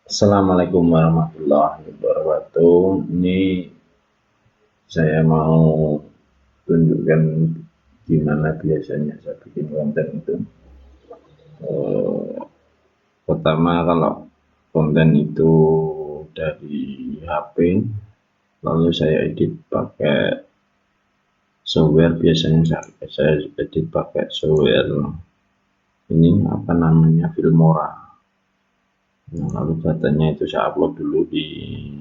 Assalamualaikum warahmatullahi wabarakatuh. Ini saya mau tunjukkan gimana biasanya saya bikin konten itu. Eh, Pertama, kalau konten itu dari HP, lalu saya edit pakai software. Biasanya saya edit pakai software ini apa namanya, Filmora. Nah, lalu datanya itu saya upload dulu eh,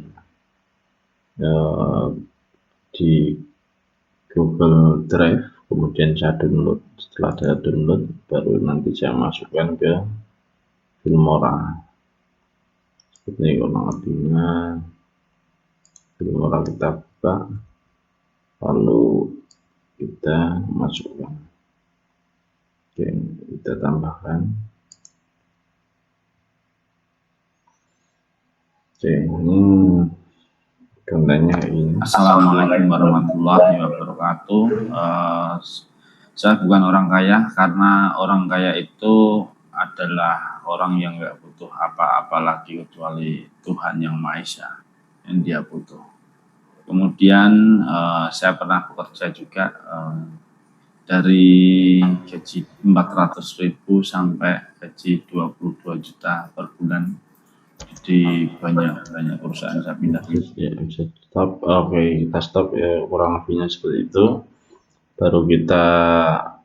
di Google Drive, kemudian saya download. Setelah saya download, baru nanti saya masukkan ke Filmora. Seperti kurang lebihnya. Filmora kita buka, lalu kita masukkan. Oke, kita tambahkan. Oke, ini kontennya ini. Assalamualaikum warahmatullahi wabarakatuh. Saya bukan orang kaya karena orang kaya itu adalah orang yang nggak butuh apa-apa lagi kecuali Tuhan Yang Maha Esa yang dia butuh. Kemudian saya pernah bekerja juga dari gaji 400.000 sampai gaji 22 juta per bulan di banyak perusahaan saya pindah. Ya, bisa stop. Oke, kita stop ya, kurang lebihnya seperti itu. Baru kita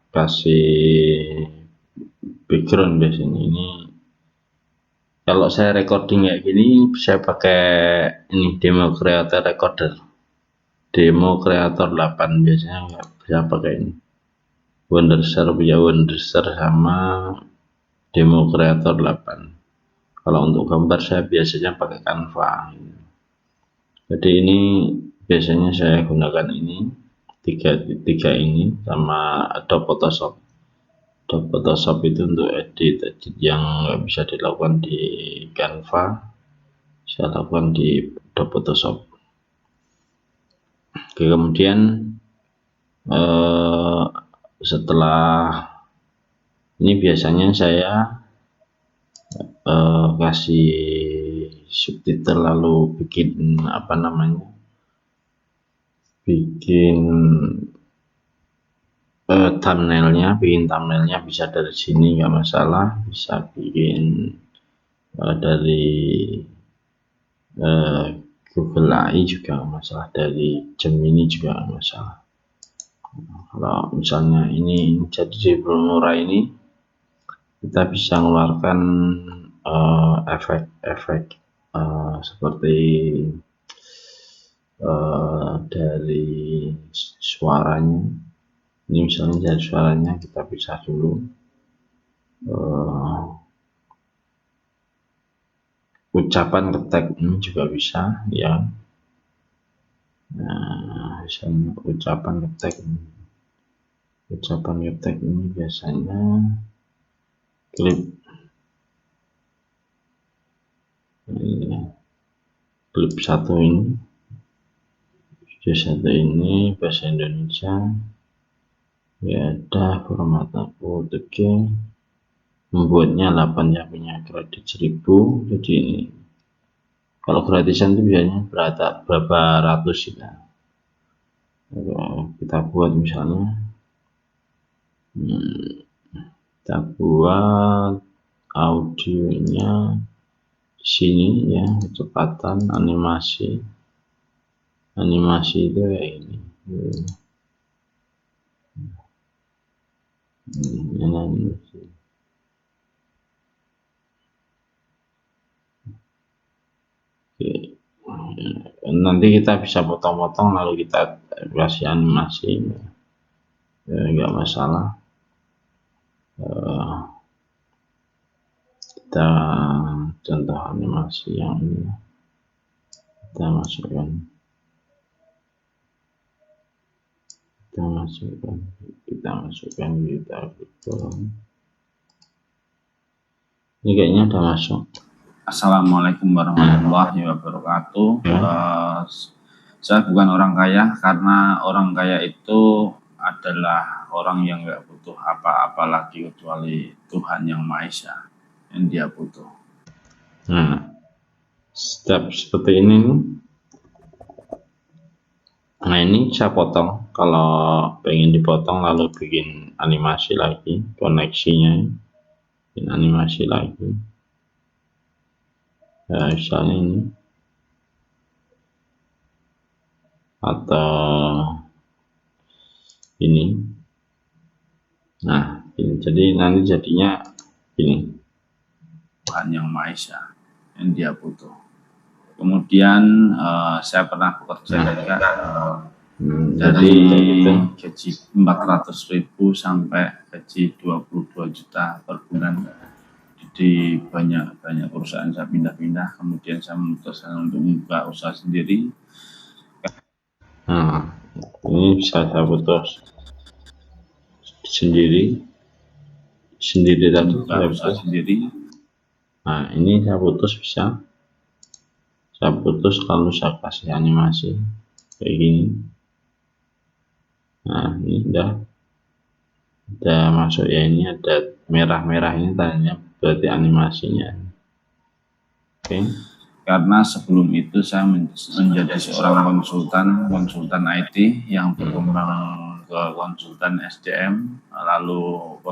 kasih background biasanya. Ini kalau saya recording kayak gini, saya pakai ini Demo Creator Recorder, Demo Creator 8. Biasanya nggak bisa pakai ini Wondershare, punya Wondershare sama Demo Creator 8. Kalau untuk gambar saya biasanya pakai Canva. Jadi ini biasanya saya gunakan ini tiga ini sama Adobe Photoshop. Adobe Photoshop itu untuk edit yang nggak bisa dilakukan di Canva, saya lakukan di Adobe Photoshop. Oke, kemudian setelah ini biasanya saya kasih subtitle, lalu bikin apa namanya, bikin thumbnailnya bisa dari sini, nggak masalah. Bisa bikin dari Google AI juga nggak masalah, dari Gemini juga nggak masalah. Kalau misalnya ini jadi di Filmora ini, kita bisa mengeluarkan efek-efek seperti dari suaranya. Ini misalnya dari suaranya kita pisah dulu. Ucapan ketek ini juga bisa ya. Nah, misalnya ucapan ketek ini biasanya klip satu ini, video satu ini bahasa Indonesia ya, ada format aku membuatnya 8 ya, punya kredit 1000. Jadi kalau gratisan itu biasanya berapa ratus ya. Kita buat misalnya kita buat audionya di sini ya, kecepatan animasi itu kayak ini. Nanti kita bisa potong-potong lalu kita kasih animasi ya, nggak masalah. Kita contoh animasi yang ini, kita masukkan kita betul. Ini kayaknya udah masuk. Assalamualaikum warahmatullahi wabarakatuh. Saya bukan orang kaya karena orang kaya itu adalah orang yang nggak butuh apa-apa lagi kecuali Tuhan Yang Maha Esa yang dia butuh. Nah, step seperti ini nih. Nah, ini saya potong. Kalau pengen dipotong lalu bikin animasi lagi, koneksinya bikin animasi lagi. Ya, misalnya ini, atau ini. Nah, ini jadi nanti jadinya ini. Tuhan Yang Maha Esa yang dia butuh. Kemudian saya pernah bekerja juga dari gaji 400.000 sampai gaji 22 juta per bulan. Di banyak perusahaan saya pindah-pindah, kemudian saya memutuskan untuk membuka usaha sendiri. Nah, ini bisa saya putus sendiri tadi saya usaha sendiri. Nah, ini saya putus bisa. Saya putus kalau saya kasih animasi kayak gini. Nah, ini udah masuk ya, ini ada merah-merah ini tandanya berarti animasinya. Oke. Karena sebelum itu saya menjadi seorang konsultan IT yang berkembang ke konsultan SDM, lalu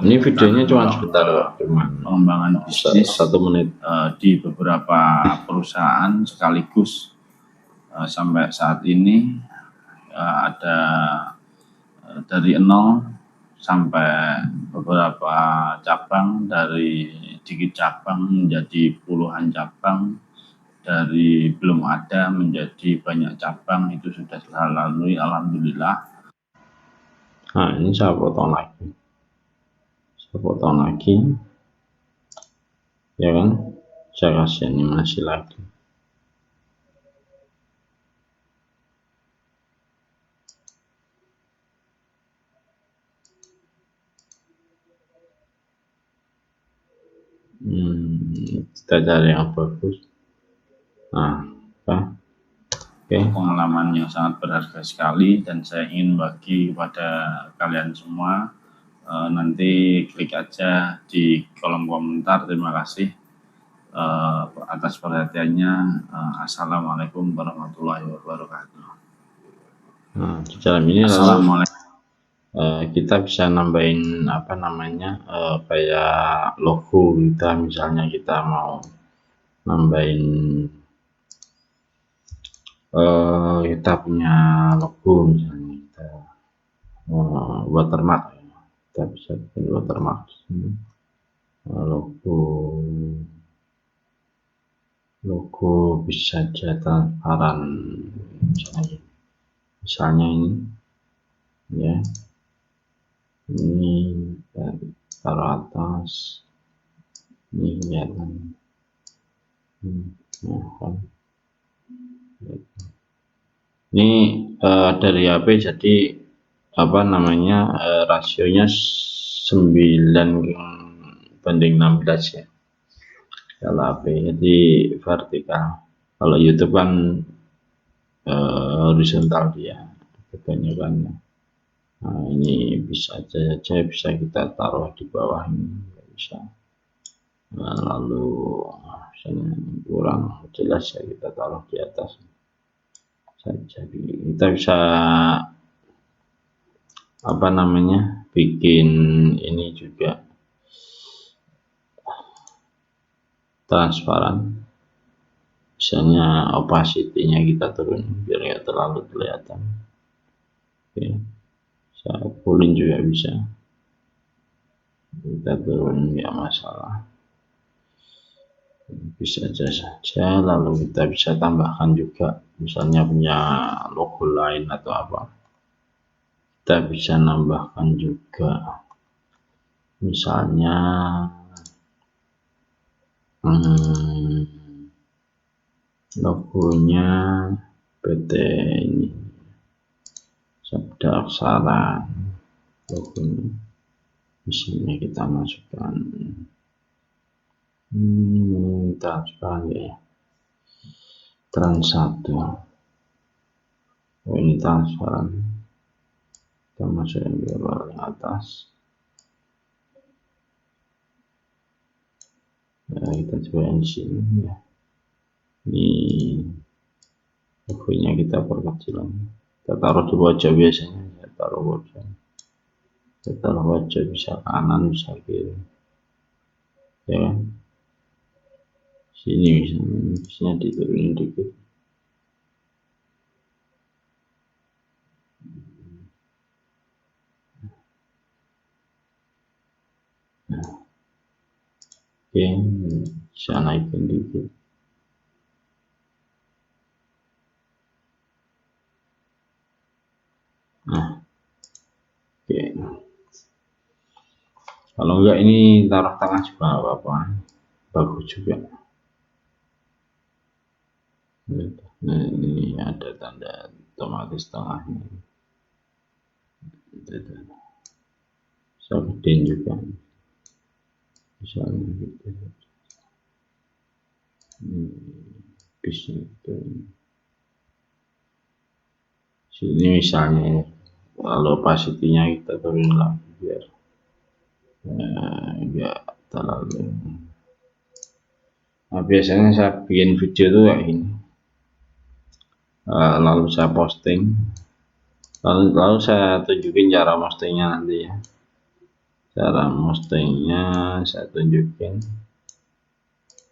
ini videonya cuma sebentar, pengembangan bisnis 1 menit di beberapa perusahaan sekaligus sampai saat ini ada dari 0 sampai beberapa cabang, dari dikit cabang menjadi puluhan cabang, dari belum ada menjadi banyak cabang, itu sudah saya lalui, alhamdulillah. Nah, ini saya potong lagi, ya kan, saya kasih animasi lagi. Kita cari yang bagus. Nah, pengalaman yang sangat berharga sekali dan saya ingin bagi kepada kalian semua. Nanti klik aja di kolom komentar. Terima kasih atas perhatiannya. Assalamualaikum warahmatullahi wabarakatuh. Nah, di dalam ini kita bisa nambahin apa namanya kayak logo kita, misalnya kita mau nambahin kita punya logo, misalnya kita watermark, kita bisa bikin watermark logo bisa saja transparan, misalnya ini ya, ini taruh atas, ini kelihatan. Ini dari HP jadi apa namanya rasionya 9:16 ya kalau HP, jadi vertikal. Kalau YouTube kan horizontal dia kebanyakannya. Nah, ini bisa saja bisa kita taruh di bawah ini, bisa. Nah, lalu misalnya kurang jelas ya kita taruh di atas saja. Kita bisa apa namanya bikin ini juga transparan, misalnya opacity-nya kita turun biar nggak terlalu kelihatan. Oke, saya pulin juga bisa, kita turun nggak masalah, bisa saja. Lalu kita bisa tambahkan juga, misalnya punya logo lain atau apa, kita bisa nambahkan juga, misalnya logonya PT ini, Sabda Aksara, logonya misalnya kita masukkan transparan ya, Trans1. Ini transparan, kita masukkan ke paling atas. Nah, kita coba di sini ya, ini logonya kita perkecil, kita taruh di pojok biasanya, kita taruh pojok, bisa kanan bisa kiri ya kan. Sini misalnya diturunin dikit. Nah, oke, bisa naikin dikit. Nah, oke. Kalau enggak ini taruh tengah juga nggak apa-apa, bagus juga. Nah, ini ada tanda otomatis tengahnya. Bisa gedein juga, misalnya gitu. Bisa itu. Sini misalnya, kalau opacity-nya kita turunin lagi biar enggak terlalu. Nah, biasanya saya bikin video tuh kayak ini, lalu saya posting, lalu saya tunjukin cara postingnya nanti ya. Cara postingnya saya tunjukin.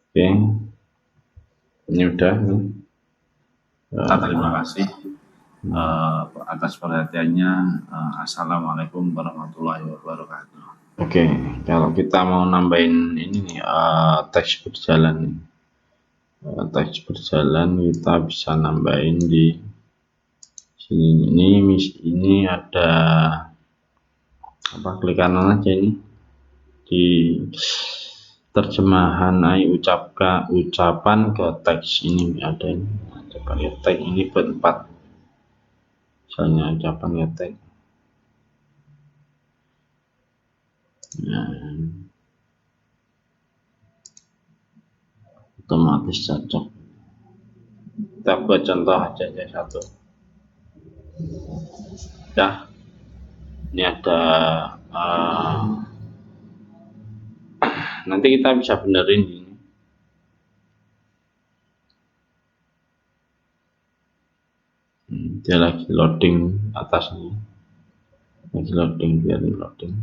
Oke, ini udah. Terima kasih atas perhatiannya. Assalamualaikum warahmatullahi wabarakatuh. Oke, kalau kita mau nambahin ini nih, teks berjalan, kita bisa nambahin di sini. Ini ada apa, klik kanan aja ini di terjemahan ucapan ke teks, ini ada ini, coba lihat teks ini berempat, misalnya ucapan ke teks. Nah, otomatis cocok. Kita buat contoh aja satu. Nah, ini ada nanti kita bisa benerin ini. Dia lagi loading atasnya, lagi loading, biarin loading.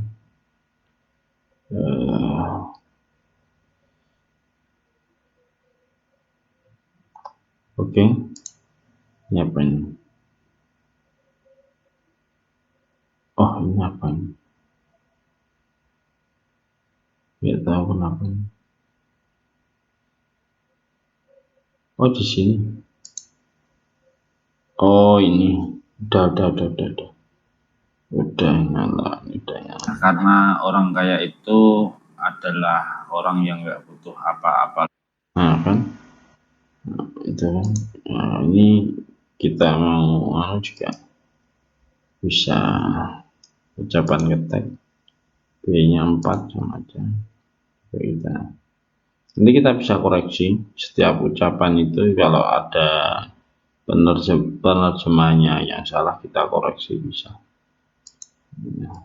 Oke, ini apa ini? Oh, ini apa ini? Nggak tahu kenapa ini. Oh, di sini. Oh, ini udah nyala. Karena orang kaya itu adalah orang yang nggak butuh apa-apa. Nah kan, itu kan. Nah, ini kita mau juga bisa ucapan ketek, B-nya 4 sama aja. Nanti kita bisa koreksi setiap ucapan itu, kalau ada penerjemahnya yang salah kita koreksi bisa. Nah,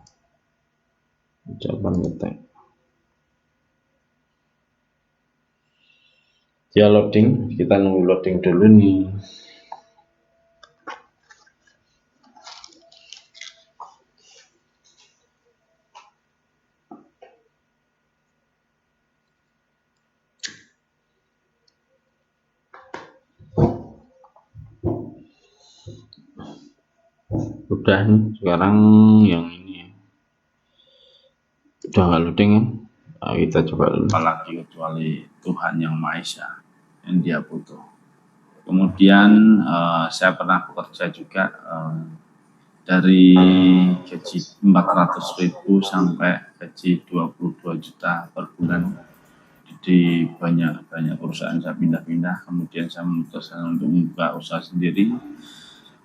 ucapan ketek. Dia loading, kita nunggu loading dulu nih. Udah nih, sekarang yang ini udah nggak loading kan? Nah, kita coba dulu. Apalagi kecuali Tuhan yang Maha Esa yang dia butuh. Kemudian saya pernah bekerja juga dari gaji 400.000 sampai gaji 22 juta per bulan di banyak perusahaan. Saya pindah-pindah, kemudian saya memutuskan untuk membuka usaha sendiri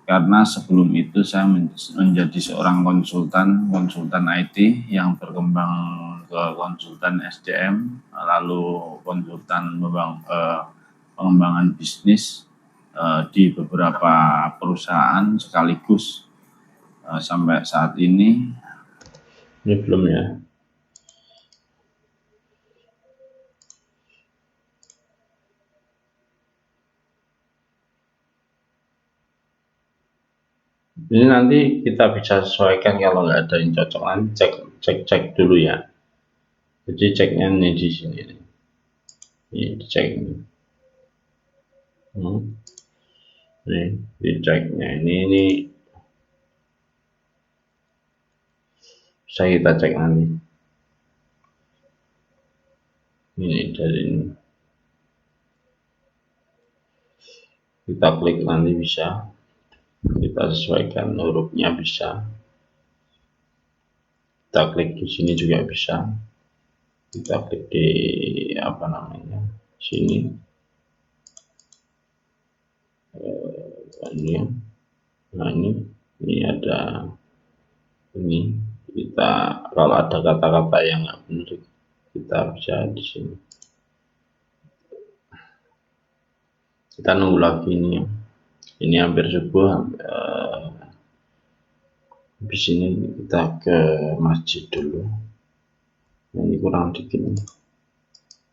karena sebelum itu saya menjadi seorang konsultan IT yang berkembang ke konsultan SDM, lalu konsultan pengembangan bisnis di beberapa perusahaan sekaligus sampai saat ini. Ini belum ya. Ini nanti kita bisa sesuaikan, kalau nggak ada yang cocok nanti cek dulu ya. Jadi ceknya ini di sini nih. Ini dicek ini. Ini diceknya ini bisa kita cek nanti. Ini dari ini. Kita klik nanti bisa. Kita sesuaikan hurufnya bisa. Kita klik di sini juga bisa. Kita klik di apa namanya sini. Ini, nah ini ada ini. Kita kalau ada kata-kata yang nggak benar, kita bisa di sini. Kita nunggu lagi ini ya. Ini hampir subuh. Habis ini kita ke masjid dulu. Nah, ini kurang dikit nih.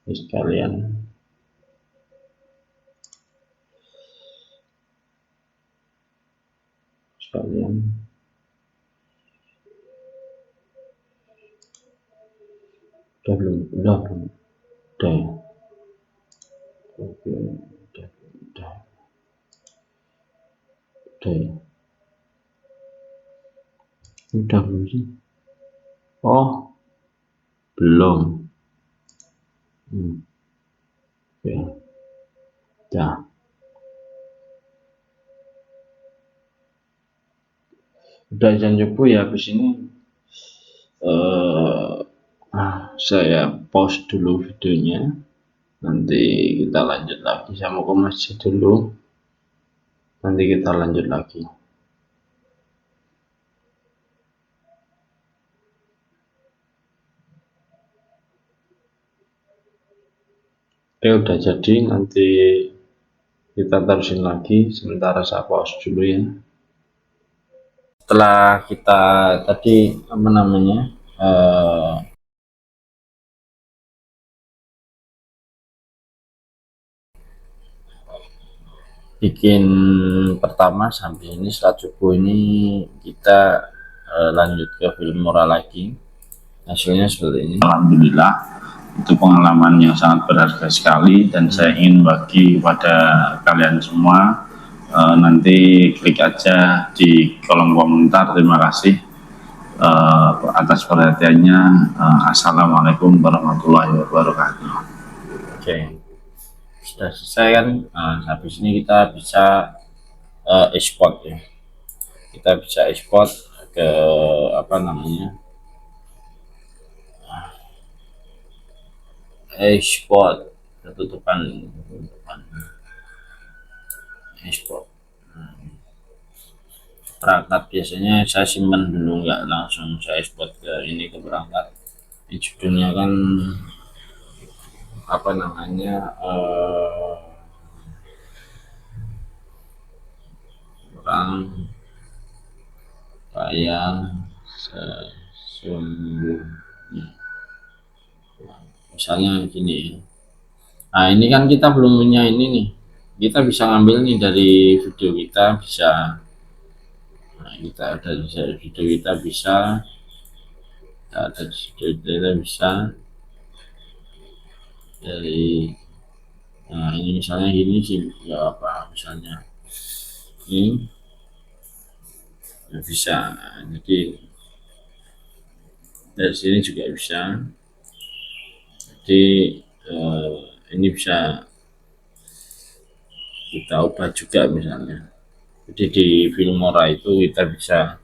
Ini sekalian. Udah belum? Udah ya. Oke, udah ya. Udah belum sih? Oh, belum. Ya, udah. Udah izin subuh ya. Habis ini saya pause dulu videonya. Nanti kita lanjut lagi. Saya mau ke masjid dulu. Nanti kita lanjut lagi. Oke, udah jadi. Nanti kita terusin lagi. Sementara saya pause dulu ya. Setelah kita tadi apa namanya bikin pertama sampai ini setelah subuh ini, kita lanjut ke film moral lagi. Hasilnya seperti ini. Alhamdulillah, itu pengalaman yang sangat berharga sekali, dan saya ingin bagi kepada kalian semua. Nanti klik aja di kolom komentar. Terima kasih atas perhatiannya. Assalamualaikum warahmatullahi wabarakatuh. Oke, sudah selesai kan. Habis ini kita bisa export ya. Kita bisa export ke apa namanya export tutupan export perangkat. Biasanya saya simpan dulu, nggak langsung saya export ke ini, ke perangkat. Ini judulnya kan apa namanya orang kaya sesungguhnya, misalnya gini. Nah, ini kan kita belum punya ini nih. Kita bisa ngambil nih dari video kita, bisa. Nah, kita ada di video kita bisa. Kita ada di video kita bisa dari. Nah, ini misalnya gini sih, ya apa misalnya ini ya bisa. Jadi dari sini juga bisa. Jadi ini bisa kita ubah juga misalnya. Jadi di Filmora itu kita bisa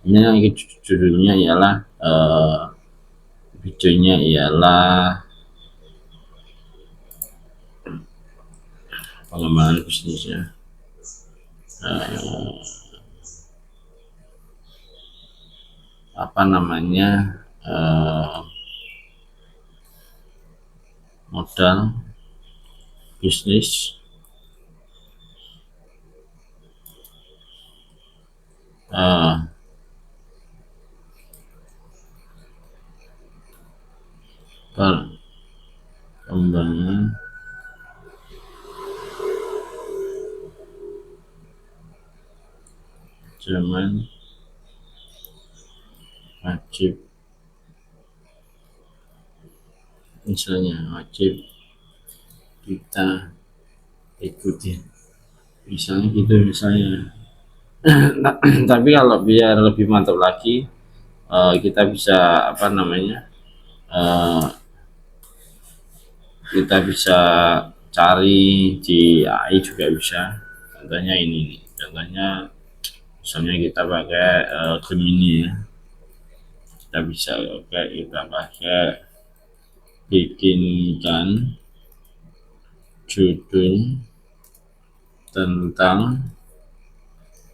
ini judulnya ialah videonya ialah pengembangan bisnisnya. Apa namanya modal bisnis perkembangan zaman wajib, misalnya wajib kita ikuti, misalnya gitu misalnya. Tapi kalau biar lebih mantap lagi, kita bisa apa namanya, kita bisa cari di AI juga bisa. Contohnya ini, contohnya misalnya kita pakai Gemini ya, kita bisa pakai bikinkan judul tentang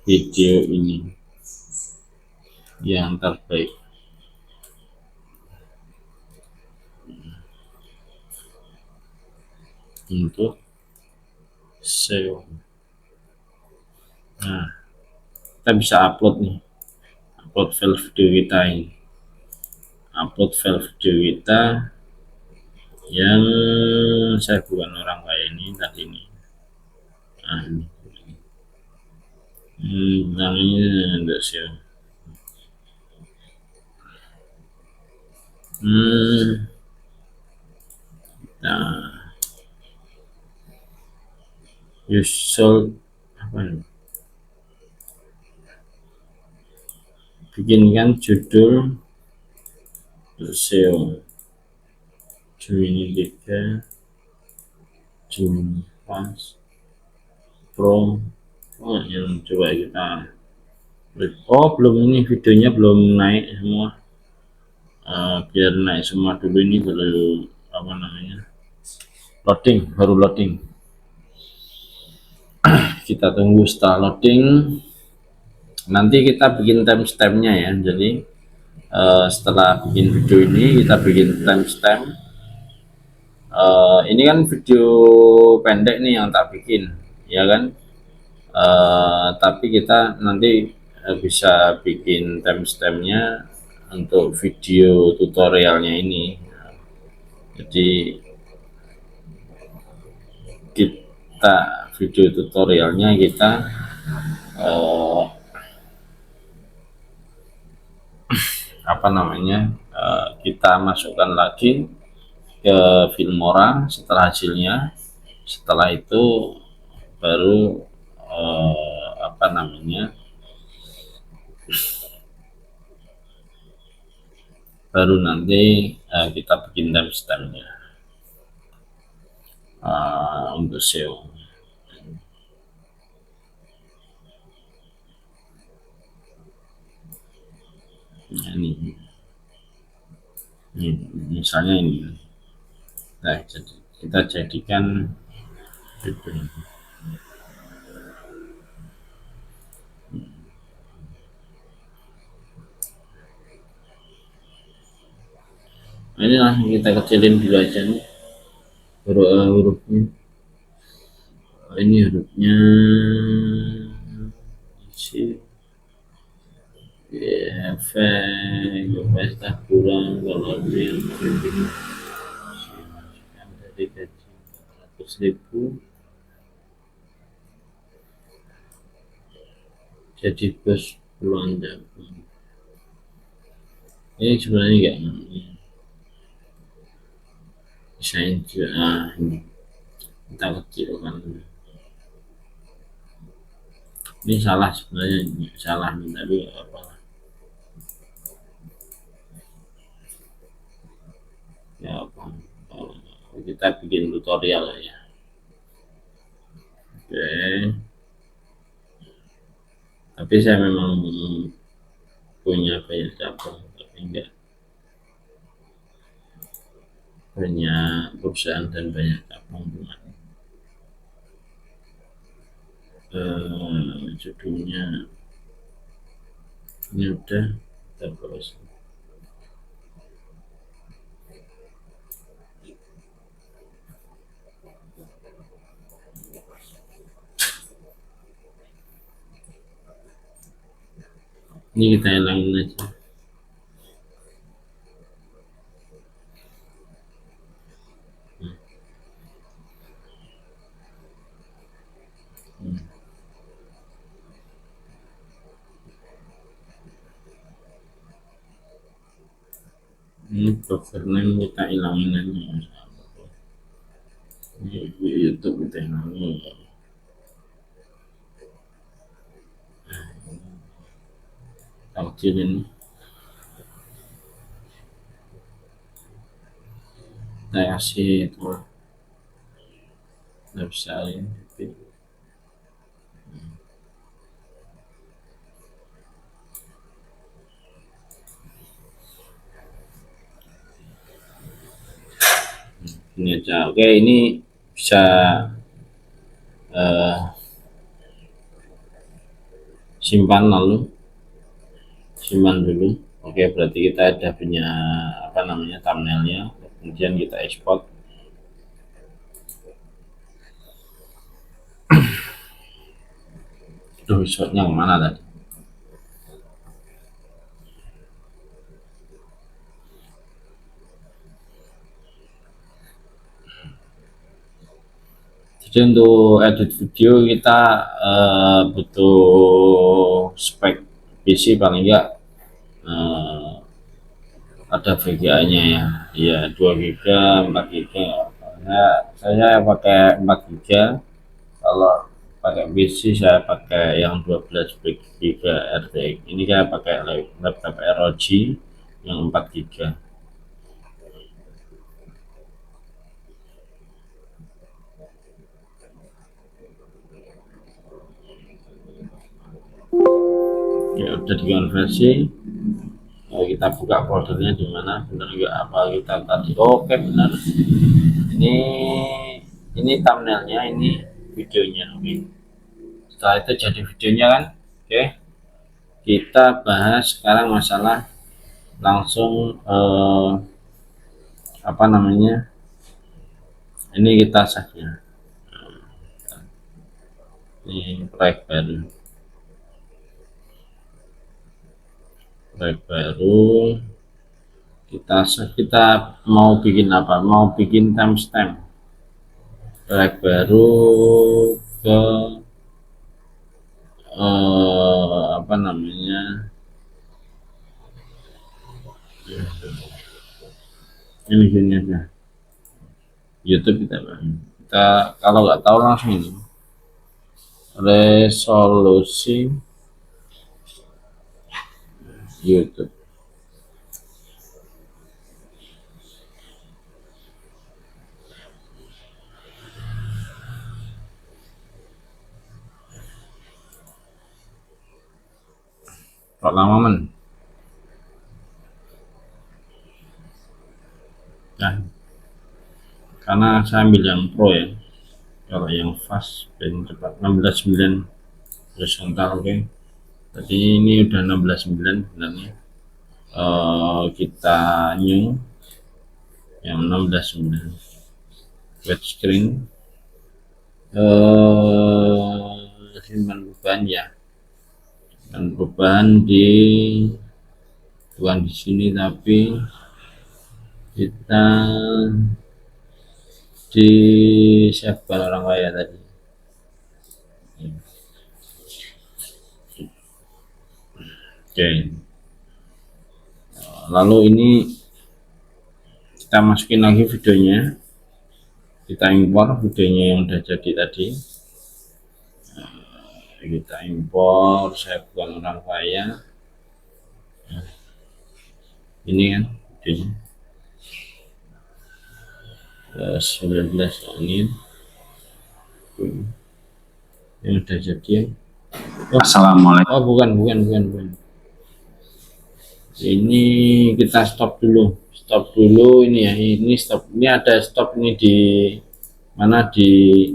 video ini yang terbaik. Untuk SEO. Nah, kita bisa upload nih, upload file video kita ini, upload file video kita yang saya bukan orang kaya ini tadi ini. Nah, ini untuk SEO. Nah, usual apa ini? Bikinkan judul SEO Gemini 3 Gemini Plus Pro. Yang coba kita, belum, ini videonya belum naik semua. Biar naik semua dulu, ini dulu apa namanya, loading, baru loading. Kita tunggu setelah loading, nanti kita bikin timestampnya ya. Jadi setelah bikin video ini kita bikin timestamp. Ini kan video pendek nih yang tak bikin ya kan, tapi kita nanti bisa bikin timestampnya untuk video tutorialnya ini. Jadi kita video tutorialnya kita apa namanya, kita masukkan lagi ke Filmora setelah hasilnya. Setelah itu baru apa namanya, baru nanti kita bikin timestampnya untuk SEO. Nah, ini misalnya ini, nah jadi kita jadikan itu. Ini lah kita kecilin dulu aja nih hurufnya. Ini hurufnya isi efek pesta kurang, kalau dia dari gaji 400.000 jadi bos puluhan jagung. Ini sebenarnya enggak desain juga, ini kita kecilkan. Ini salah sebenarnya, salah nih, tapi apa ya, apa kita bikin tutorial ya. Oke, tapi saya memang punya banyak cabang, tapi enggak banyak perusahaan dan banyak cabang bukan. Judulnya ini udah terus. Ini kita hilangin aja. ini broker name kita hilangin aja. Ini YouTube kita hilangin. Kecilin, saya kasih itu nggak bisa ini. Ini aja. Oke, ini bisa simpan dulu. Oke, berarti kita ada punya apa namanya thumbnailnya, kemudian kita ekspor. Tuh shotnya kemana tadi? Jadi untuk edit video kita butuh spek PC paling enggak ada VGA-nya ya 2 GB 4 GB. Saya pakai 4 GB. Kalau pakai PC saya pakai yang 12 GB RTX. Ini saya pakai laptop ROG yang 4 GB. Ya udah dikonversi. Kita buka foldernya di mana, benar nggak apa kita tadi. Oke, benar. Ini thumbnailnya, ini videonya. Oke. Setelah itu jadi videonya kan. Oke. Kita bahas sekarang masalah langsung apa namanya? Ini kita saja. Ini proyek baru kita mau bikin apa, mau bikin timestamp proyek baru ke apa namanya, ini gini aja YouTube. Kita kalau nggak tahu langsung ini resolusi YouTube. Kok lama men? Nah, karena saya ambil yang pro ya. Kalau yang fast dan cepat 16:9 horizontal. Oke. Tadi ini udah 16:9 sebenarnya. Kita new yang 16:9 wet screen, simpan beban ya, dan beban bukan di sini tapi kita di siapa orang kaya tadi. Oke. Lalu ini kita masukin lagi videonya, kita impor videonya yang udah jadi tadi. Kita impor, saya bukan orang kaya. Ini kan videonya 19 menit yang udah jadi. Assalamualaikum. Oh bukan. Ini kita stop dulu ini ya, ini stop, ini ada stop ini di mana, di